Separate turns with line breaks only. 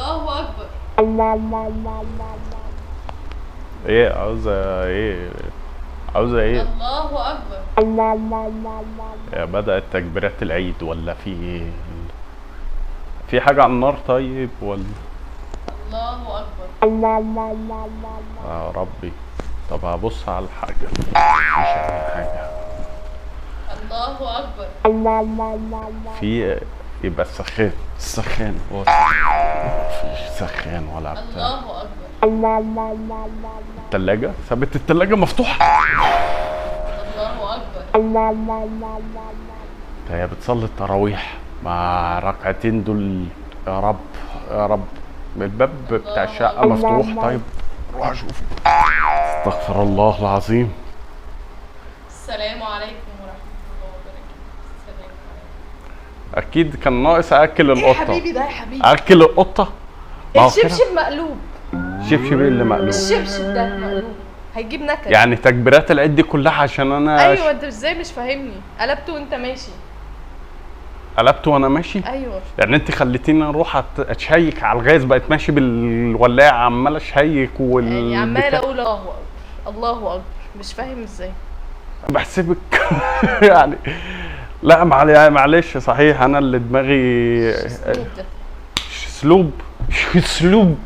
الله اكبر.
ايه عاوزة ايه؟ عاوزة ايه؟
الله اكبر.
يا بدأت تكبيرات العيد ولا في ايه؟ في حاجة على النار طيب ولا؟
الله اكبر.
يا ربي. طب هبص على الحاجة، مفيش أي حاجة.
الله اكبر.
في يبقى السخان هو مفيش سخان ولا بتاع.
الله اكبر.
التلاجة ثبت، التلاجة مفتوحة.
الله اكبر.
هي بتصلي التراويح مع ركعتين دول. يا رب يا رب. الباب بتاع الشقة مفتوح. طيب روح اشوف. استغفر الله العظيم.
السلام عليكم ورحمة الله وبركاته. السلام عليكم.
اكيد كان ناقص اكل
ايه يا
القطة.
حبيبي ده يا حبيبي؟
اكل القطة. ما هو كده.
الشبشب مقلوب.
شبشب اللي مقلوب.
الشبشب ده مقلوب هيجيب نكد.
يعني تكبيرات العيد دي كلها عشان انا
ايوه انت ازاي مش فاهمني؟ قلبته وانت ماشي.
قلبت وانا ماشي.
ايوه
يعني انت خليتيني اروح اتشيك على الغاز، بقيت ماشي بالولاعه عمال اشيك
يعني عمال اقول الله اكبر الله اكبر، مش فاهم ازاي؟
بحسبك يعني. لا معلش صحيح انا اللي دماغي
الاسلوب ده.
اسلوب. شو اسلوب؟